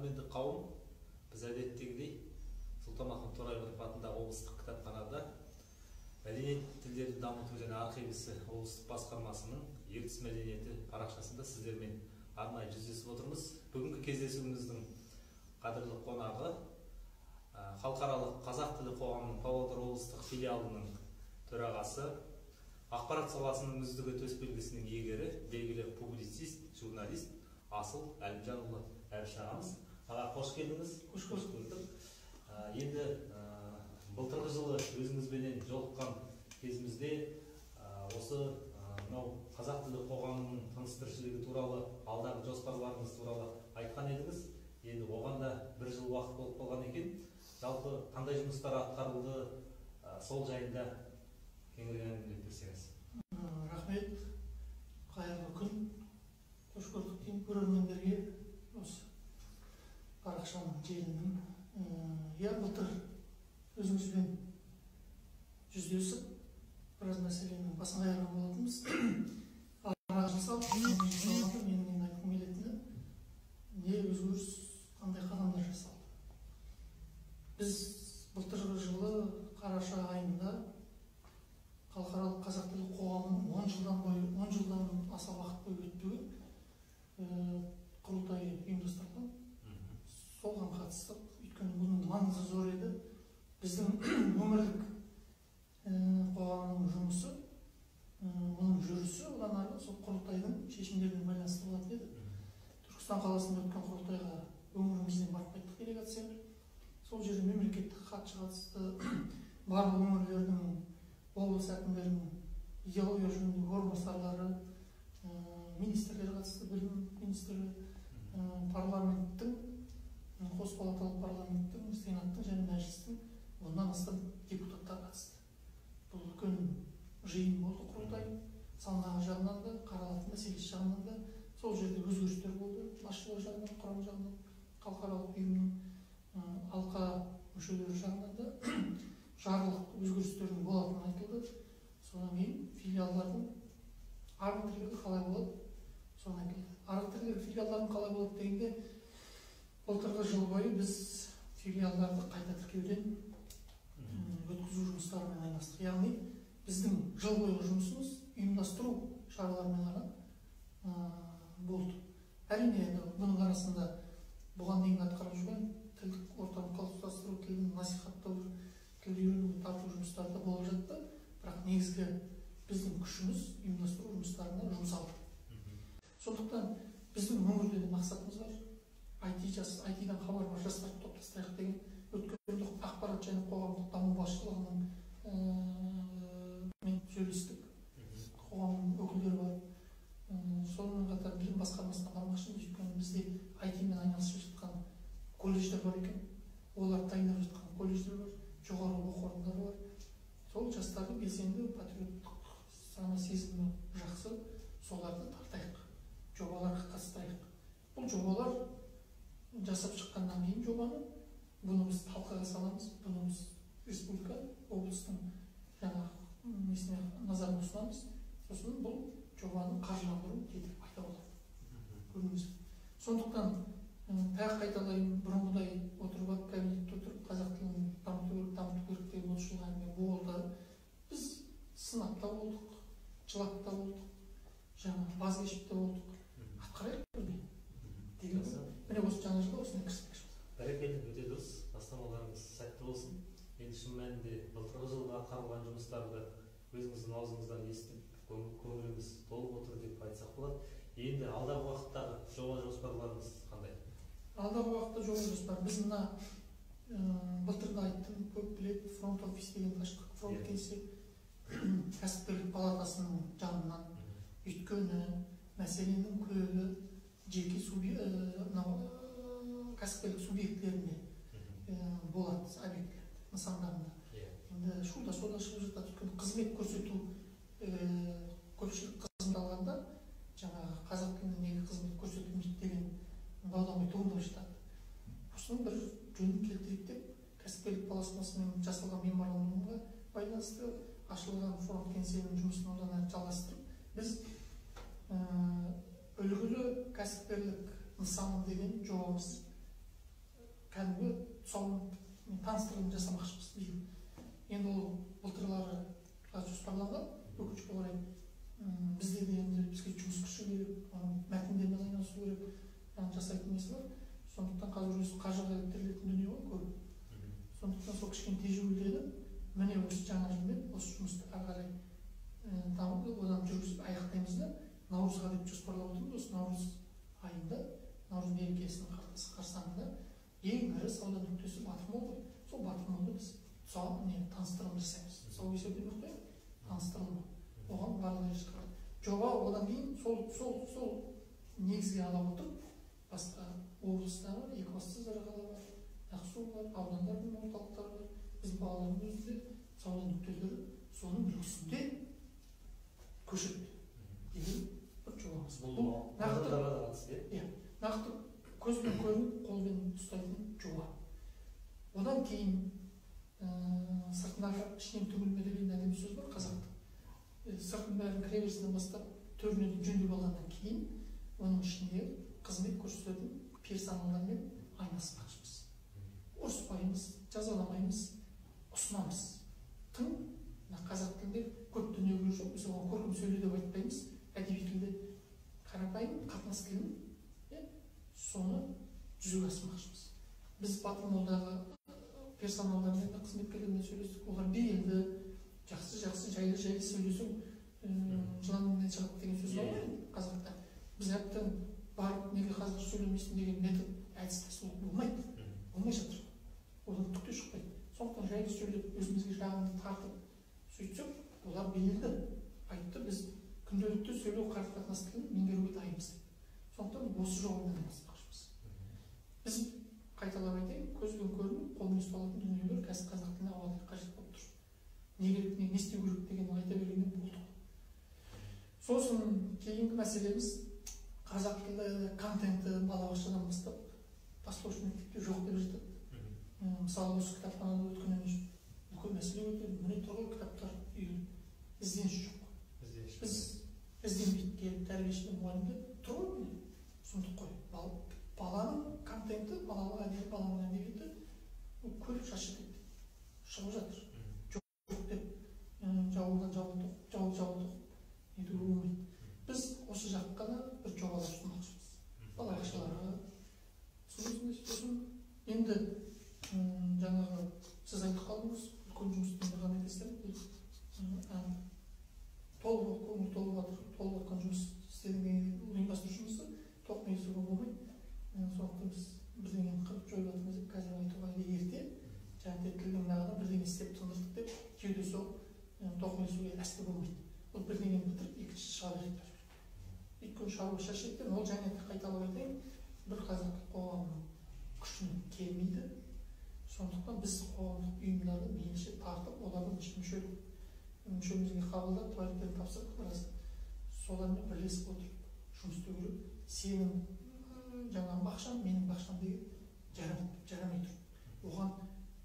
қадірменді қауым, біз әдеттегідей Сұлтанмахмұт Торайғыров атындағы облыстық кітапханада мәдениет тілдерді дамыту және архив ісі облыстық басқармасының ертіс мәдениеті парақшасында сіздермен арнайы жүздесіп отырмыз. Бүгінгі кездесуіміздің қадірлі қонағы халықаралық қазақ тілі қоғамының Павлодар облыстық филиалының төрағасы, ақпарат саласының үздігі төсбелгісінің иегері, белгілі публицист, журналист Асыл Әлімжанұлы Әбіш ағамыз. Аға, қош келдіңіз. Қош көрдік. Енді былтырғы жылы өзіңізбенен жолыққан кезімізде осы мынау қазақ тілі қоғамының тыныс-тіршілігі туралы, алдағы жоспарларыңыз туралы айтқан едіңіз. Енді оған да бір жыл уақыт болып қалған екен. Жалпы қандай жұмыстар атқарылды, сол жайында кеңірек әңгімелеп берсеңіз. Рахмет. Қайырлы күн. Қош көрдік деймін көрермендерге, осы парақшаның желінің. Былтыр өзіңізбен жүздесіп, біраз мәселенің басын қайырған болатынбыз. Араға жасап, менің айтқым келетіні, не өзгеріс, қандай қадамдар жасалды. Біз былтырғы жылы қараша айында халықаралық қазақ тілі қоғамының 10 жылдан аса уақыт бойы өтпеген құрылтай ұйымдастырылған. Соған қатыстық, өйткені бұның маңызы зор еді. Біздің өмірлік қоғамның жұмысы, оның жүрісі, одан ары сол құрылтайдың шешімдерімен байланысты болатын еді. Түркістан қаласында өткен құрылтайға өңірімізден барып қайттық делегациялар. Сол жерде мемлекеттік хатшы қатысты, барлық өңірлердің, облыс әкімдерінің, идеология жөніндегі орынбасарлары, министрлер қатысты, білім министрлі, парламенттің, қос палаталы парламенттің, сенаттың және мәжілістің оннан астам депутаттар қатысты. Бұл үлкен жиын болды құрылтай. Салмағы жағынан да, қаралатын мәселесі жағынан да, сол жерде өзгерістер болды. Басшылығы жағынан, құрам жағынан, халықаралық ұйымның алқа мүшелері жағынан да жарлық өзгерістердің болатыны айтылды. Содан кейін филиалдардың арғы тірлігі қалай болады, соны айтылды. Арғы тірлігі филиалдардың қалай болады дегенде, былтырғы жыл бойы біз филиалдарды қайта тіркеуден өткізу жұмыстарымен айналыстық. Яғни біздің жыл бойғы жұмысымыз ұйымдастыру шараларымен ғана болды. Әрине, бұның арасында бұған дейін атқарып жүрген тілдік ортаны қалыптастыру, тілін насихаттау, тілді үйренуге тарту жұмыстары да болып жатты. Бірақ негізгі біздің күшіміз ұйымдастыру жұмыстарына жұмсалды. Сондықтан біздің өңірде мақсатымыз бар. IT-дан хабар жасап топтастайық деген өткенде ақпарат және қоғамдық даму басшылығының мен сөйлестік. Қоғамның өкілдері бар. Сонымен қатар білім басқармасына бармақшымыз, өйткені бізде IT-мен айналысып жатқан колледждер бар екен. Олар дайындап жатқан колледждер бар, жоғары оқу орындары бар. Сол жастардың белсенді патриоттық сана сезімі жақсы, соларды тартайық, жобаларға қатыстырайық. Бұл жобалар жасап шыққаннан кейін жобаны, бұны біз талқыға саламыз, бұны біз республика, облыстың назарына ұсынамыз. Сосын бұл жобаны қаржыландыру тетігі пайда болады. Сондықтан тағы қайталайын, бұрынғыдай отырып, кабинетте отырып, қазақ тілін дамыту керек деген осы әңгіме болды. Біз сынапта болдық, жылапта болдық, баз кешіпте болдық. Атқарайық бірден. Міне осы жаңа жылда осындай кіріспек жыл. Бәрекелді, өте дұрыс. Бастамаларыңыз сәтті болсын. Енді шын мәнінде былтырғы жылғы атқарылған жұмыстарды өзіңіздің аузыңыздан естіп, көңіліміз толып отыр деп айтсақ болады. Енді алдағы уақыттағы жоба жоспарларыңыз қандай? Алдағы уақытта жоба жоспар. Біз мына былтырда айттым, көп біледі, фронт офис деген аштық. Фронт кеңсе кәсіпкерлік палатасының жанынан. Өйткені мәселенің көбі жеке кәсіпкерлік субъектілеріне болады, объектілерді, нысандарында. Енді шуда сода шығып жатады, өйткені қызмет көрсету көпшілік қызмет алғанда, қазақ тілінде неге қызмет көрсетілмейді деген дау-дамай туындап жатады. Осының бір жөнін келтірейік деп, кәсіпкерлік палатасымен жасалған меморандумға байланысты ашылған фронт кеңсенің жұмысын одан әрі жалғастырып, біз үлгілі кәсіпкерлік нысаны деген жобамыз таныстырылым жасамақшымыз биыл. Енді ол былтырларға жоспарланған. Өкінішке орай бізде де енді бізге жұмыс күші керек, мәтіндермен айналысу керек, жасайтын несі бар. Сондықтан қазір өзі қаржыға тірелетін дүние ғой көп. Сондықтан сол кішкене тежеуленіп, міне осы жаңа жылмен осы жұмысты ары қарай одан жүргізіп аяқтаймыз да, наурызға деп жоспарлап отырмыз. Осы наурыз айында, наурыз мерекесінің қарсаңында ең ірі сауда нүктесі Батыр Молл ғой. Сол Батыр Моллды біз таныстырылым жасаймыз. Сол есепте жоқ, таныстырылым. Оған барлығы шығарады. Жоба одан кейін сол негізге ала отырып, басқа облыстағы Екібастұз ірі-қала бар, Ақсу бар, аудандардың орталықтары бар. Біз балалардың өзінде сауда нүктелері соның үлгісінде көшеді деген бір жобамыз. Бұл нақты көзбен көрініп, қолбен ұстайтын жоба. Одан кейін сыртындағы ішінен түгілмелі деген әдемі сөз бар қазақтың. Сыртын бәрін кіреберісінен бастап төрінен жөндеп алғаннан кейін оның ішінде қызмет көрсететін персоналдармен айналыспақшымыз. Ұрыспаймыз, жазаламаймыз, ұсынамыз. Тың қазақ тілінде көп дүниелер жоқ. Біз оған көркем сөйлеу деп айтпаймыз. Әдеби тілде қарапайым қатынас тілін соны жүзеге асырмақшымыз. Біз Батыр Моллдағы персоналдармен, қызметкерлермен сөйлестік. Олар бейілді, жақсы, жайлы сөйлесу жыланмен шығады деген сөз бар ғой қазақта. Біз әбден барып неге қазақша сөйлемейсің деген метод әдіс болмайды. Болмай жатыр. Одан түк те шықпайды. Сондықтан жайлы сөйлеп, өзімізге жағымды тартып сөйтсек, олар бейілді. Айтты, біз күнделікті сөйлеу қарым-қатынас тілін меңгеруге дайынбыз. Сондықтан осы жолмен айналыспақшымыз. Біз қайталап айтайын, көзбен көрініп, қолмен ұсталатын дүниелер қазір қазақ тіліне ауадай қажет болып тұр. Не керек, не істеу керек деген айта бергеннен болды. Сосын кейінгі мәселеміз қазақ тілі контенті балабақшадан бастап бастауыш мектепте жоқ деп жатады. Мысалы, осы кітапханада өткеннен үлкен мәселе өтеді. Міне тұрған кітаптар ізденіс жоқ. Біз ізденбейді келіп тәрбиеші мұғалімде тұр ғой міне. Сұмдық қой. Баланың контенті, баланың әдебиеті көлік шашып кетті. Шығып жатыр. Жоқ деп жауылдан жауылдық етуге болмайды. Біз осы жаққа бір жобалар ұсынбақшымыз. Балабақшаларға. Сосын енді жаңағы сіз айтып қалдыңыз, үлкен жұмыстың ғана етесіздер. Көңіл толып жатқан жұмыс істеген ұйымдастырушымызды тоқмай түсуге болмайды. Сондықтан біз бірдеңені қырып жойып жатырмыз деп қазір айтуға ерте. Жаңағы тілдің нағына бірдеңе істеп тындырдық деп кеуде соғып тоқмай түсуге әсте болмайды. Ол бірдеңені бітіріп екінші шыға береді. Өйткені шаруа шашеттен ол және қайталап айтайын, бір қазақ қоғамының күшіне келмейді. Сондықтан біз қоғамдық ұйымдарды мейлінше тартып, олардың мүшемізге қабылдап, туалеттерін тапсырып, біраз солармен бірлесіп отырып жұмыс істеу керек. Сенің жаңағы бақшам, менің бақшам деген жарамай тұр. Оған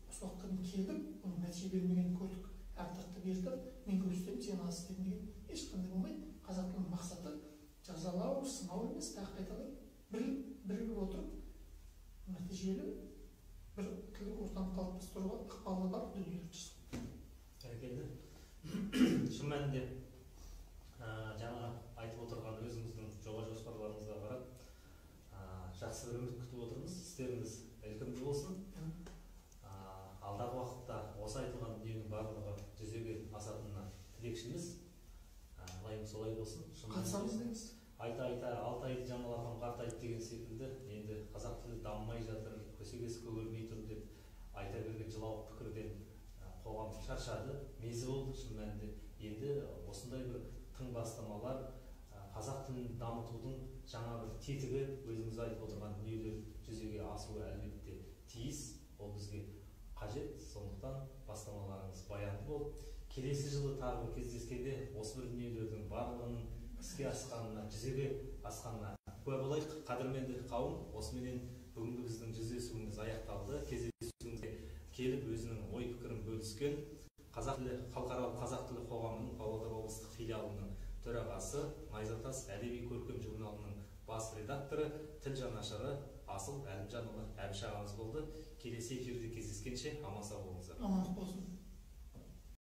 осы уақытқа дейін келдік, оның нәтиже бермегенін көрдік. Артықты бердім, мен көп істедім, сен аз істедің деген ешқандай болмайды. Қазақ тілінің мақсаты жазалау, сынау емес, тағы қайталап бірігіп отырып, нәтижелі бір тілдік ортаны қалыптастыруға ықпалы бар дүниелер жасау. Бәрекелді. Шын мәнінде жаңа айтып отырған өзіңіздің жоба жоспарларыңызға қарап жақсы бір үміт күтіп отырмыз. Істеріңіз ілкімді болсын. Алдағы уақытта осы айтылған дүниенің барлығы жүзеге асатынына тілекшіміз. Солай болсын. Қатысамыз дейміз. Алты айды жаңалаған қартайды деген секілді, енді қазақ тілі дамымай жатыр, көсегесі көгермей тұр деп айта берген жылауық пікірден қоғам шаршады, мезі болды шын мәнінде. Енді осындай бір тың бастамалар қазақ тілін дамытудың жаңа бір тетігі, өзіңіз айтып отырған дүниелер жүзеге асуы әлбетте тиіс, ол бізге қажет. Сондықтан бастамаларыңыз баянды болып, келесі жылы тағы кездескенде осы бір дүниелердің барлығының іске асқанына, жүзеге асқанына куә болайық. Қадірменді қауым, осыменен бүгінгі біздің жүздесуіміз аяқталды. Кездесуімізге келіп өзінің ой пікірін бөліскен халықаралық қазақ тілі қоғамының Павлодар облыстық филиалының төрағасы, Найзатас әдеби көркем журналының бас редакторы, тіл жанашыры Асыл Әлімжанұлы Әбіш ағамыз болды. келесі эфирде кездескенше аман сау болыңыздар. Аман